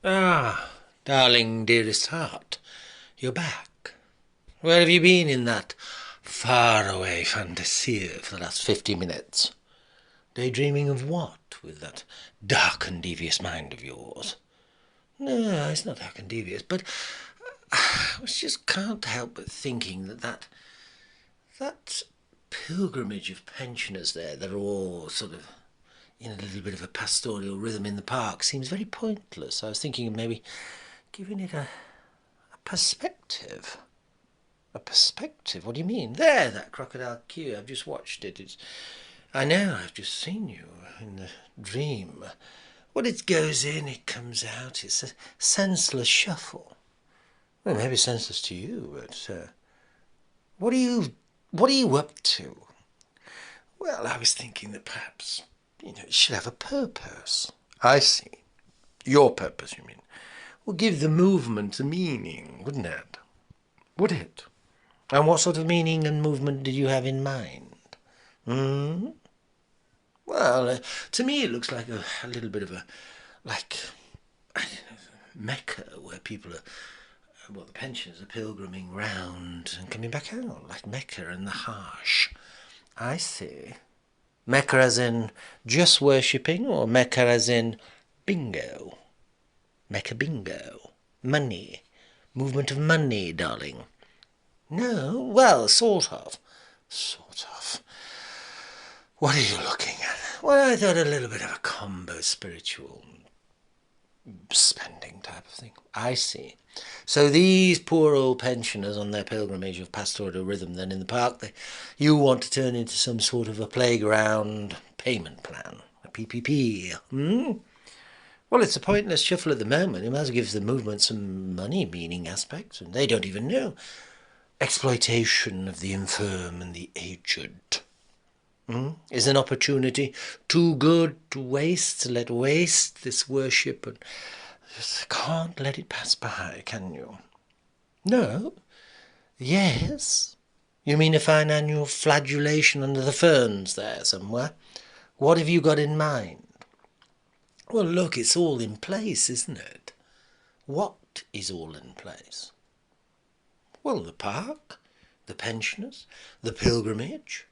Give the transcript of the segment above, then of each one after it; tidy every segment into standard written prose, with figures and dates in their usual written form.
Ah, darling, dearest heart, you're back. Where have you been in that faraway fantasia for the last 50 minutes? Daydreaming of what with that dark and devious mind of yours? No, it's not dark and devious, but I just can't help but thinking that pilgrimage of pensioners there that are all sort of in a little bit of a pastoral rhythm in the park seems very pointless. I was thinking of maybe giving it a perspective. A perspective? What do you mean? There, that crocodile queue. I've just watched it. I know, I've just seen you in the dream. Well, it goes in, it comes out. It's a senseless shuffle. Well, maybe senseless to you, but what are you what are you up to? Well, I was thinking that perhaps it should have a purpose. I see. Your purpose, you mean? Will give the movement a meaning, wouldn't it? Would it? And what sort of meaning and movement did you have in mind? Hmm? Well, to me it looks like a little bit of like, I don't know, Mecca, where people are, well, the pensioners are pilgriming round and coming back out, like Mecca and the Hajj. I see. Mecca as in just worshipping, or Mecca as in bingo? Mecca bingo. Money. Movement of money, darling. No, well, sort of. Sort of. What are you looking at? Well, I thought a little bit of a combo spiritual spending type of thing. I see. So these poor old pensioners on their pilgrimage of pastoral rhythm then in the park, you want to turn into some sort of a playground payment plan, a PPP. Hmm? Well, it's a pointless shuffle at the moment. It must give the movement some money meaning aspects, and they don't even know. Exploitation of the infirm and the aged. Is an opportunity too good to waste, to let waste this worship, and just can't let it pass by, can you? No? Yes? You mean a fine annual flagellation under the ferns there somewhere? What have you got in mind? Well, look, it's all in place, isn't it? What is all in place? Well, the park, the pensioners, the pilgrimage,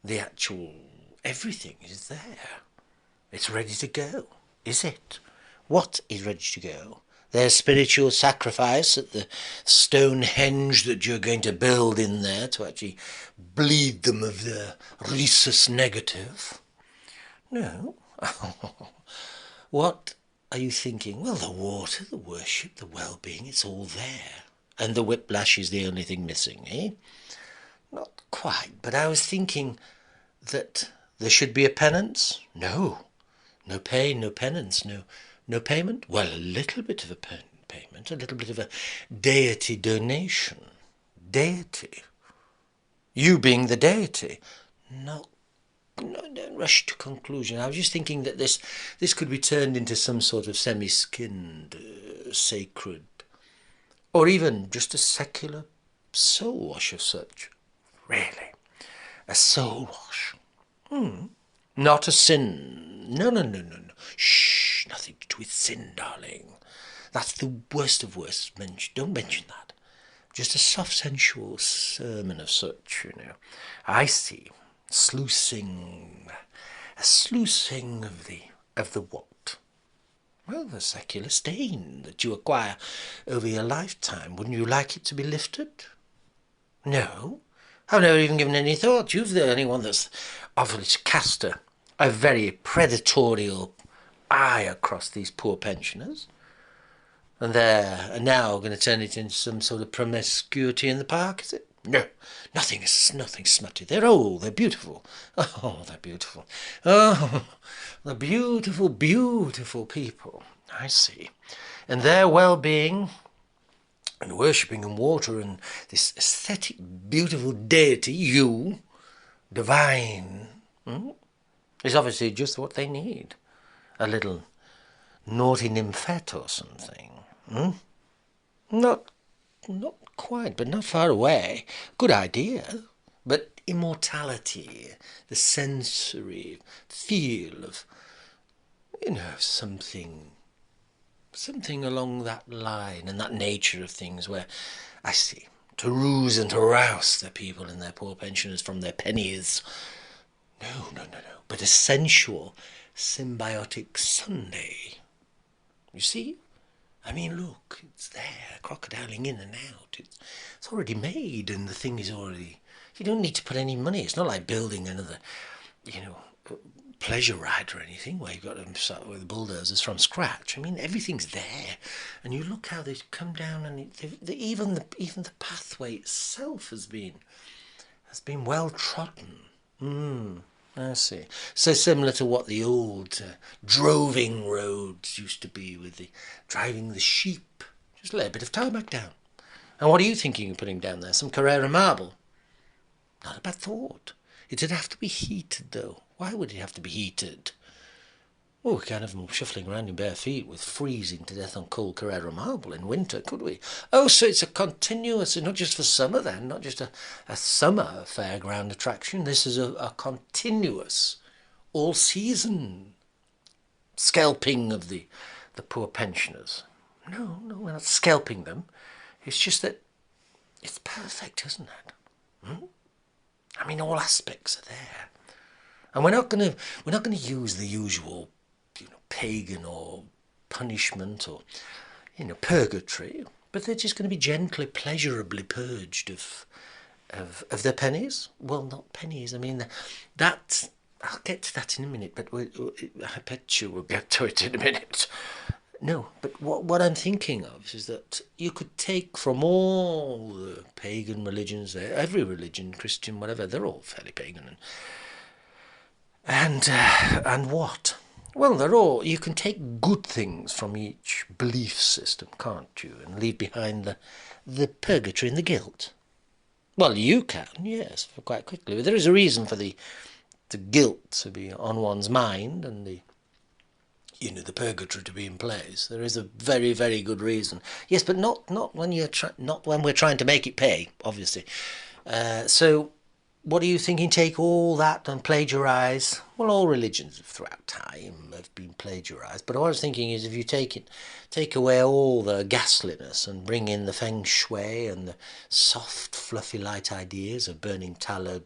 the actual everything is there. It's ready to go, is it? What is ready to go? Their spiritual sacrifice at the Stonehenge that you're going to build in there to actually bleed them of their rhesus negative? No. What are you thinking? Well, the water, the worship, the well-being, it's all there. And the whiplash is the only thing missing, eh? Not quite, but I was thinking that there should be a penance? No. No pain, no penance, no payment? Well, a little bit of a payment, a little bit of a deity donation. Deity. You being the deity. No, no, don't rush to conclusion. I was just thinking that this could be turned into some sort of semi-skinned, sacred, or even just a secular soul wash of such. Really, a soul wash. Not a sin. No, no, no, no, no. Shh, nothing to do with sin, darling. That's the worst of worst. Don't mention that. Just a soft, sensual sermon of such, I see. Sluicing. A sluicing of the what? Well, the secular stain that you acquire over your lifetime. Wouldn't you like it to be lifted? No. I've never even given any thought. You're the only one that's offered to cast a very predatorial eye across these poor pensioners. And they're now going to turn it into some sort of promiscuity in the park, is it? No, nothing smutty. They're old, they're beautiful. Oh, they're beautiful. Oh, the beautiful, beautiful people. I see. And their well-being and worshipping in water and this aesthetic, beautiful deity, you, divine, is obviously just what they need. A little naughty nymphette or something. Not, not quite, but not far away. Good idea. But immortality, the sensory feel of, something Something along that line and that nature of things where, I see, to ruse and harass the people and their poor pensioners from their pennies. No, no, no, no. But a sensual, symbiotic Sunday. You see? I mean, look, it's there, crocodiling in and out. It's already made, and the thing is already... You don't need to put any money. It's not like building another, pleasure ride or anything where you've got to start with bulldozers from scratch. I mean, everything's there, and you look how they come down, and even the pathway itself has been well trodden. I see. So similar to what the old droving roads used to be with the driving the sheep. Just lay a bit of tarmac down. And what are you thinking of putting down there? Some Carrara marble? Not a bad thought. It'd have to be heated, though. Why would it have to be heated? Oh, we can't have them shuffling around in bare feet with freezing to death on cold Carrara marble in winter, could we? Oh, so it's a continuous, not just for summer then, not just a summer fairground attraction. This is a continuous, all-season scalping of the poor pensioners. No, we're not scalping them. It's just that it's perfect, isn't it? I mean, all aspects are there. And we're not going to use the usual pagan or punishment or purgatory, but they're just going to be gently, pleasurably purged of their pennies. Well, not pennies. I mean, that I'll get to that in a minute, but I bet you we'll get to it in a minute. No, but what I'm thinking of is that you could take from all the pagan religions, every religion, Christian, whatever, they're all fairly pagan, and what? Well, they're all... You can take good things from each belief system, can't you? And leave behind the purgatory and the guilt. Well, you can, yes, quite quickly. But there is a reason for the guilt to be on one's mind and the purgatory to be in place. There is a very, very good reason. Yes, but not when we're trying to make it pay, obviously. So... What are you thinking? Take all that and plagiarise? Well, all religions throughout time have been plagiarised. But what I was thinking is if you take away all the ghastliness and bring in the feng shui and the soft, fluffy, light ideas of burning tallow,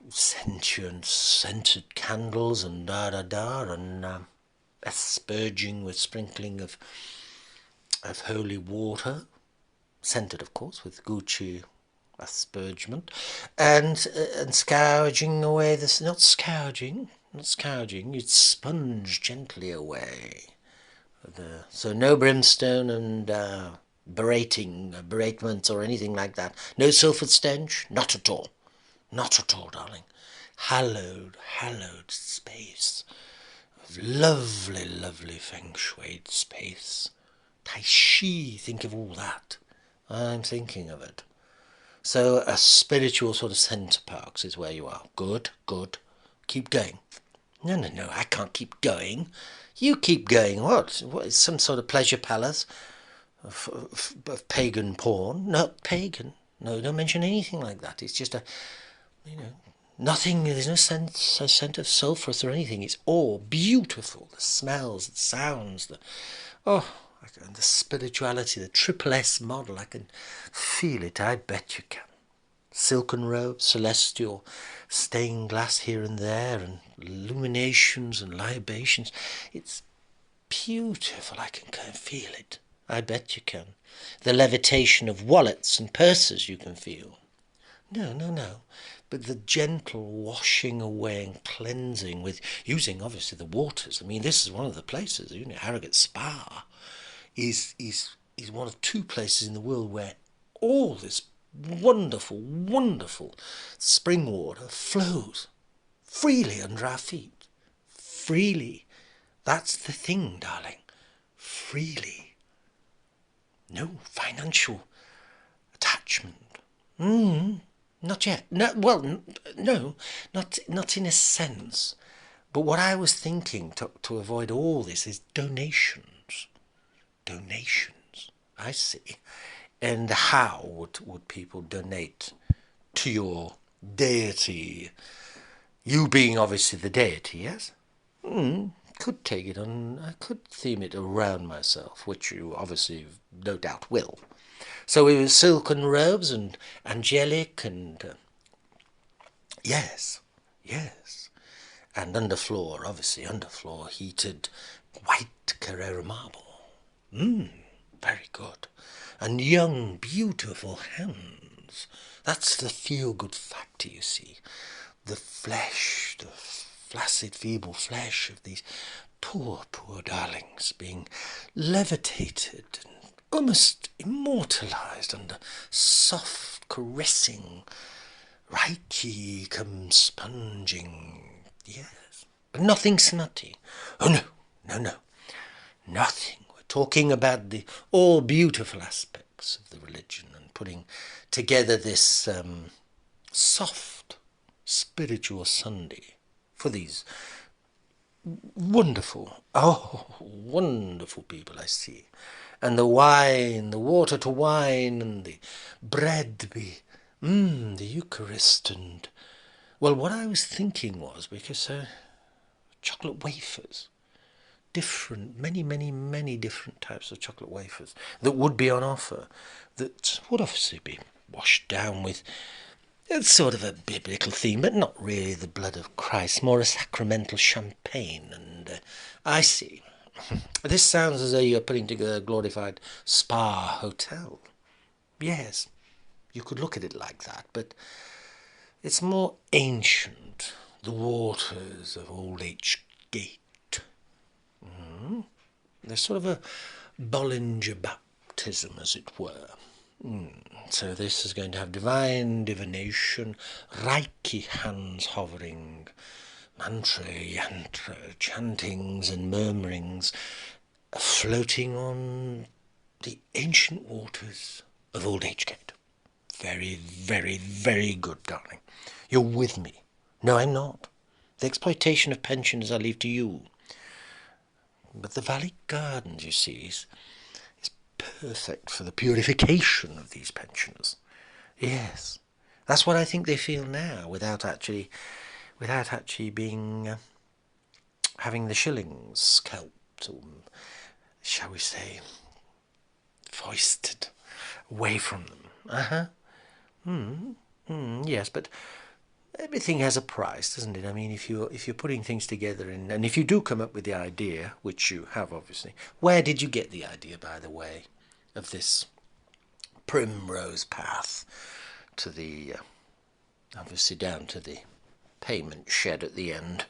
sentient, scented candles and da-da-da, and asperging with sprinkling of holy water, scented, of course, with Gucci aspergement, and scourging away this, not scourging, you'd sponge gently away. So no brimstone and beratements or anything like that. No sulphur stench, not at all, darling. Hallowed space of lovely, lovely feng shui space. Tai Chi, think of all that. I'm thinking of it. So a spiritual sort of centre parks is where you are. Good. Keep going. No, I can't keep going. You keep going. What is some sort of pleasure palace of pagan porn? Not pagan. No, don't mention anything like that. It's just nothing. There's no scent of sulphur or anything. It's all beautiful. The smells, the sounds, and the spirituality, the triple S model, I can feel it, I bet you can. Silken robes, celestial, stained glass here and there, and illuminations and libations. It's beautiful, I can kind of feel it. I bet you can. The levitation of wallets and purses you can feel. No. But the gentle washing away and cleansing with using, obviously, the waters. I mean, this is one of the places, Harrogate Spa is one of two places in the world where all this wonderful, wonderful spring water flows freely under our feet. Freely. That's the thing, darling. Freely. No financial attachment. Not yet. No, well, no, not in a sense. But what I was thinking to avoid all this is donations. I see. And how would people donate to your deity? You being obviously the deity, yes? could take it on, I could theme it around myself, which you obviously no doubt will. So it was silken robes and angelic and yes, yes. And underfloor, obviously, underfloor heated white Carrera marble. Very good. And young, beautiful hands. That's the feel-good factor, you see. The flesh, the flaccid, feeble flesh of these poor, poor darlings being levitated and almost immortalised under soft, caressing Reiki come sponging, yes, but nothing snutty. Oh no, no, no, nothing. We're talking about the all beautiful aspects of the religion and putting together this soft spiritual Sunday for these wonderful, oh, wonderful people I see. And the wine, the water to wine, and the bread be, the Eucharist, and, well, what I was thinking was, because chocolate wafers, different, many different types of chocolate wafers that would be on offer, that would obviously be washed down with it's sort of a biblical theme, but not really the blood of Christ, more a sacramental champagne. And I see. This sounds as though you're putting together a glorified spa hotel. Yes, you could look at it like that, but it's more ancient. The waters of Old Gate. There's sort of a Bollinger baptism, as it were. So this is going to have divine divination, Reiki hands hovering, mantra, yantra, chantings and murmurings floating on the ancient waters of Old Gate. Very, very, very good, darling. You're with me. No, I'm not. The exploitation of pensioners I leave to you. But the Valley Gardens, you see, is perfect for the purification of these pensioners. Yes, that's what I think they feel now, without actually being having the shillings scalped, or shall we say, foisted away from them. Yes, but everything has a price, doesn't it? I mean, if you're putting things together, and if you do come up with the idea, which you have obviously, where did you get the idea, by the way, of this primrose path to the obviously down to the payment shed at the end?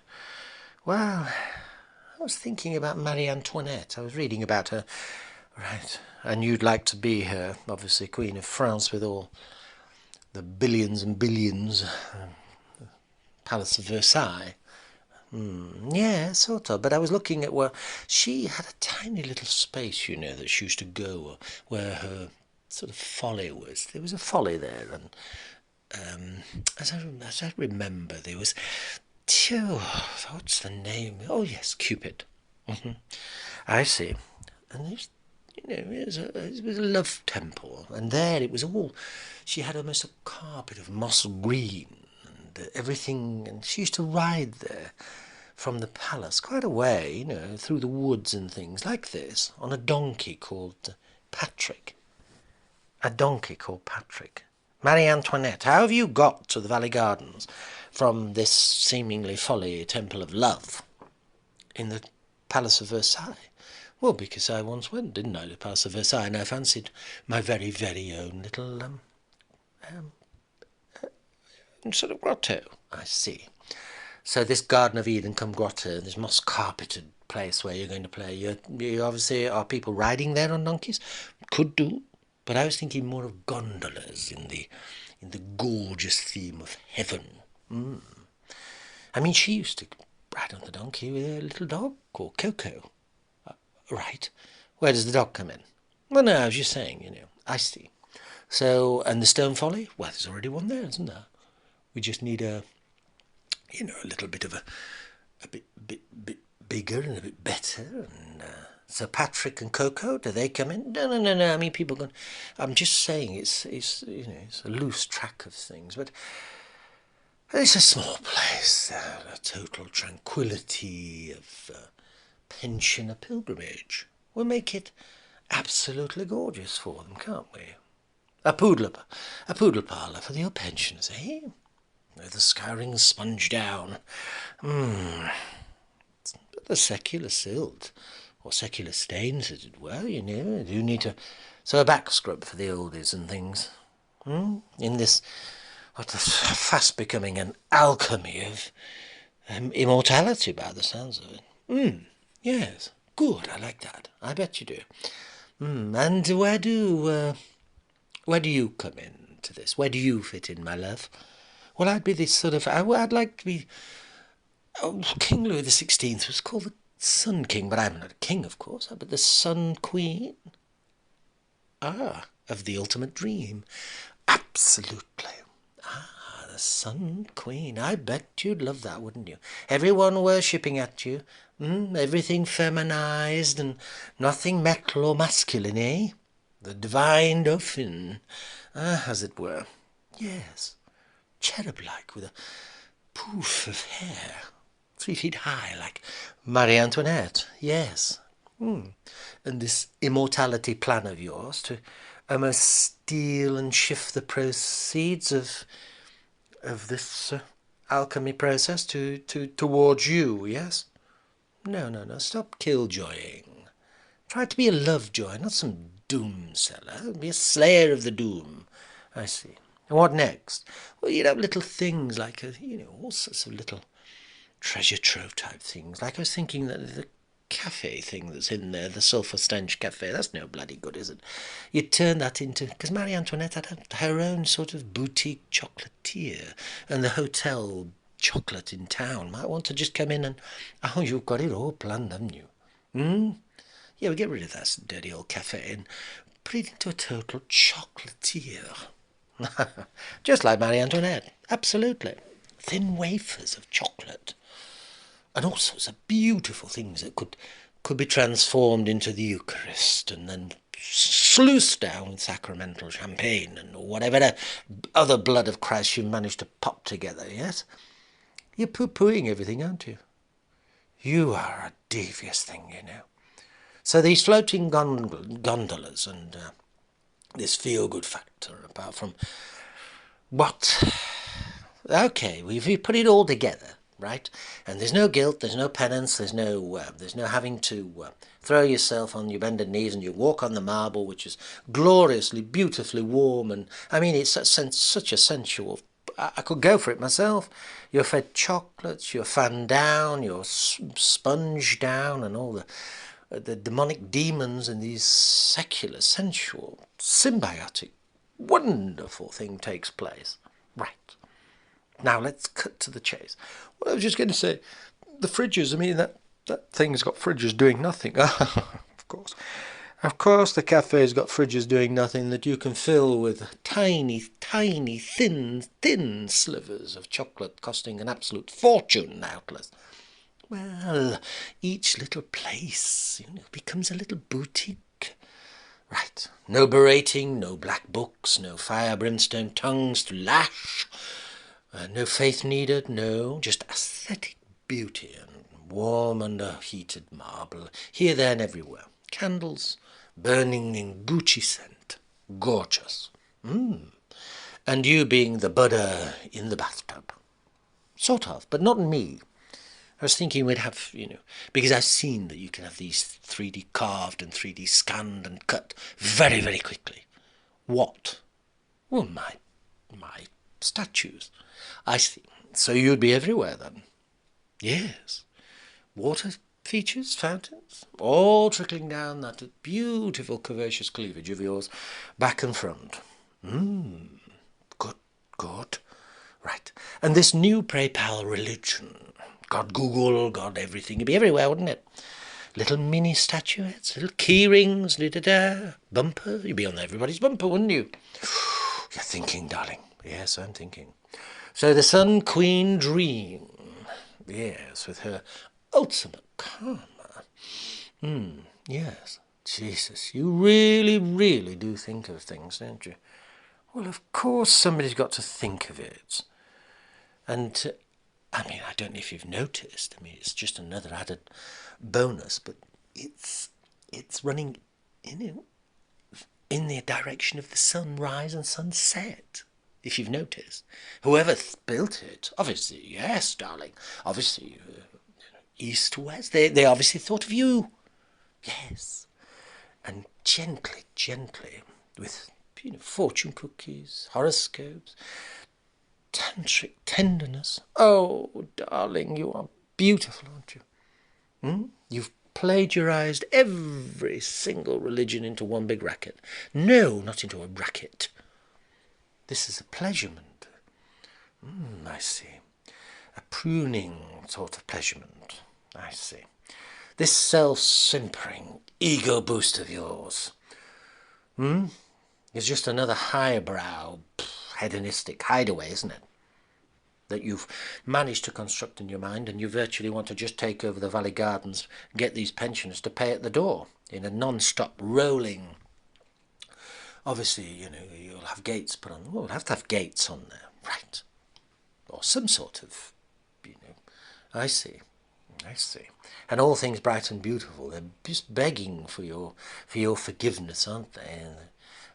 Well, I was thinking about Marie Antoinette. I was reading about her, right? And you'd like to be her, obviously, Queen of France, with all the billions and billions. Palace of Versailles. Yeah, sort of. But I was looking at where she had a tiny little space, you know, that she used to go where her sort of folly was. There was a folly there, and as I remember, there was, what's the name? Oh yes, Cupid. I see. And there's, you know, it was a love temple, and there it was all. She had almost a carpet of moss green. Everything, and she used to ride there from the palace quite a way, you know, through the woods and things like this, on a donkey called Patrick. A donkey called Patrick. Marie Antoinette, how have you got to the Valley Gardens from this seemingly folly temple of love in the Palace of Versailles? Well, because I once went, didn't I, to the Palace of Versailles, and I fancied my very, very own little sort of grotto. I see. So this Garden of Eden come grotto, this moss carpeted place where you're going to play. You obviously are people riding there on donkeys. Could do, but I was thinking more of gondolas in the gorgeous theme of heaven. I mean, she used to ride on the donkey with a little dog called Coco. Right. Where does the dog come in? Well, no, I was just saying, you know. I see. So, and the Stone Folly? Well, there's already one there, isn't there? We just need a little bit of a bit bigger and a bit better. And so Patrick and Coco, do they come in? No. I mean, people going. I'm just saying it's a loose track of things, but it's a small place. A total tranquility of pensioner pilgrimage. We'll make it absolutely gorgeous for them, can't we? A poodle parlour for the old pensioners, eh? With the scouring sponge down. But the secular silt, or secular stains, as it were, you do need to... So a back scrub for the oldies and things. In this, what is fast becoming an alchemy of immortality by the sounds of it. Yes, good, I like that. I bet you do. And where do you come into this? Where do you fit in, my love? Well, I'd be this sort of... I'd like to be... King Louis XVI was called the Sun King, but I'm not a king, of course. But the Sun Queen. Of the ultimate dream. Absolutely. The Sun Queen. I bet you'd love that, wouldn't you? Everyone worshipping at you. Everything feminized and nothing metal or masculine, eh? The divine dauphin, as it were. Yes. Cherub-like, with a poof of hair. 3 feet high, like Marie Antoinette. Yes. And this immortality plan of yours to almost steal and shift the proceeds of this alchemy process towards you, yes? No. Stop killjoying. Try to be a lovejoy, not some doom seller. Be a slayer of the doom. I see. And what next? Well, you'd have little things like, all sorts of little treasure trove type things. Like I was thinking that the cafe thing that's in there, the sulphur stench cafe, that's no bloody good, is it? You'd turn that into... Because Marie Antoinette had her own sort of boutique chocolatier, and the hotel chocolate in town might want to just come in and... Oh, you've got it all planned, haven't you? Yeah, we get rid of that dirty old cafe and put it into a total chocolatier. Just like Marie Antoinette. Absolutely. Thin wafers of chocolate. And all sorts of beautiful things that could be transformed into the Eucharist and then sluiced down with sacramental champagne and whatever other blood of Christ you managed to pop together, yes? You're poo-pooing everything, aren't you? You are a devious thing, you know. So these floating gondolas and this feel-good factor, apart from what... Okay, we've put it all together, right? And there's no guilt, there's no penance, there's no having to throw yourself on your bended knees and you walk on the marble, which is gloriously, beautifully warm. And I mean, it's such a sensual... I could go for it myself. You're fed chocolates, you're fanned down, you're sponged down, and all the demonic demons in these secular, sensual, symbiotic, wonderful thing takes place. Right. Now let's cut to the chase. Well, I was just going to say, the fridges, I mean, that thing's got fridges doing nothing. Of course. Of course the cafe's got fridges doing nothing that you can fill with tiny, thin slivers of chocolate costing an absolute fortune, doubtless. Well, each little place, becomes a little boutique. Right. No berating, no black books, no fire brimstone tongues to lash. No faith needed, no, just aesthetic beauty and warm under heated marble, here, there and everywhere. Candles burning in Gucci scent. Gorgeous. And you being the Buddha in the bathtub. Sort of, but not me. I was thinking we'd have, because I've seen that you can have these 3D carved and 3D scanned and cut very, very quickly. What? Well, my statues. I see. So you'd be everywhere then? Yes. Water features, fountains, all trickling down that beautiful curvaceous cleavage of yours, back and front. Good. Right. And this new, pray pal, religion. God Google, God everything. It'd be everywhere, wouldn't it? Little mini statuettes, little key rings, bumper. You'd be on everybody's bumper, wouldn't you? You're thinking, darling. Yes, I'm thinking. So the Sun Queen dream. Yes, with her ultimate karma. Yes. Jesus, you really, really do think of things, don't you? Well, of course somebody's got to think of it. And I mean, I don't know if you've noticed. I mean, it's just another added bonus, but it's running in the direction of the sunrise and sunset. If you've noticed, whoever built it, obviously, yes, darling, obviously, east to west. They obviously thought of you, yes, and gently, with fortune cookies, horoscopes, tantric tenderness. Oh, darling, you are beautiful, aren't you? You've plagiarized every single religion into one big racket. No, not into a racket. This is a pleasurement. I see. A pruning sort of pleasurement. I see. This self-simpering ego boost of yours is just another highbrow, hedonistic hideaway, isn't it? That you've managed to construct in your mind, and you virtually want to just take over the Valley Gardens and get these pensioners to pay at the door in a non-stop rolling. Obviously, you'll have gates put on. Well, we'll have to have gates on there, right? Or some sort of, I see. And all things bright and beautiful, they're just begging for your forgiveness, aren't they?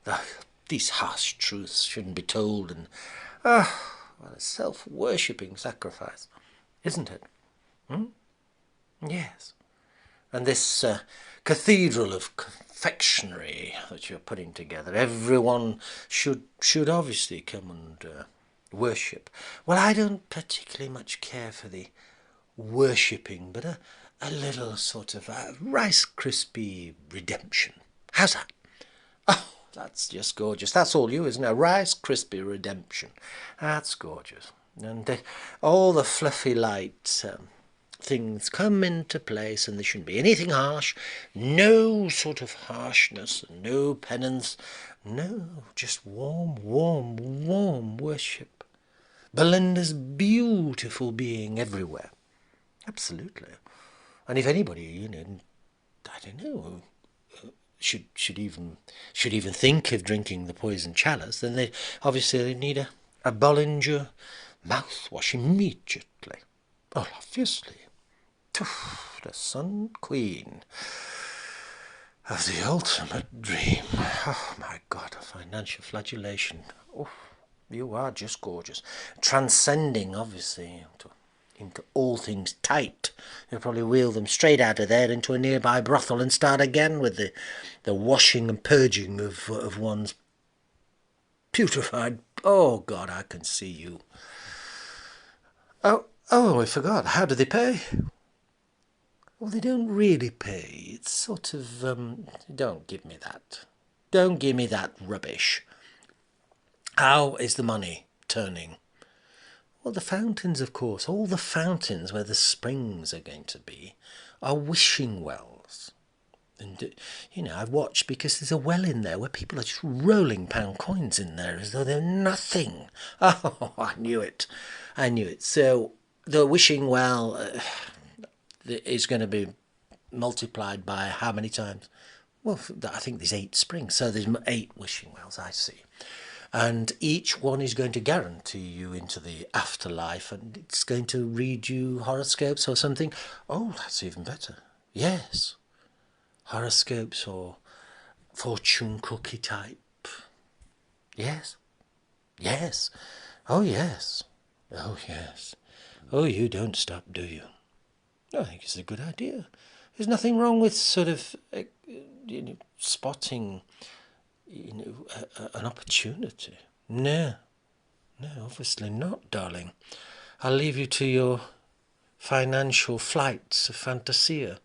And these harsh truths shouldn't be told, and well, a self-worshipping sacrifice, isn't it? Yes. And this cathedral of confectionery that you're putting together, everyone should obviously come and worship. Well, I don't particularly much care for the worshipping, but a little sort of Rice Krispie redemption. How's that? Oh, that's just gorgeous. That's all you, isn't it? A Rice Krispie redemption. That's gorgeous. And all the fluffy light things come into place, and there shouldn't be anything harsh. No sort of harshness, no penance. No, just warm worship. Belinda's beautiful being everywhere. Absolutely. And if anybody, I don't know, should even think of drinking the poison chalice, then they obviously need a Bollinger mouthwash immediately. Oh, obviously. The Sun Queen of the ultimate dream. Oh my God, a financial flagellation. Oh, you are just gorgeous. Transcending, obviously, into all things tight. You'll probably wheel them straight out of there into a nearby brothel and start again with the washing and purging of one's putrefied. Oh God, I can see you. Oh, I forgot. How do they pay? Well, they don't really pay. It's sort of don't give me that. Don't give me that rubbish. How is the money turning? Well, the fountains, of course, all the fountains where the springs are going to be are wishing wells. And, I've watched, because there's a well in there where people are just rolling pound coins in there as though they're nothing. Oh, I knew it. So the wishing well is going to be multiplied by how many times? Well, I think there's 8 springs, so there's 8 wishing wells, I see. And each one is going to guarantee you into the afterlife, and it's going to read you horoscopes or something. Oh, that's even better. Yes. Horoscopes or fortune cookie type. Yes. Oh, yes. Oh, you don't stop, do you? I think it's a good idea. There's nothing wrong with sort of, spotting an opportunity. No, obviously not, darling. I'll leave you to your financial flights of fantasia.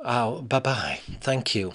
Oh, bye-bye. Thank you.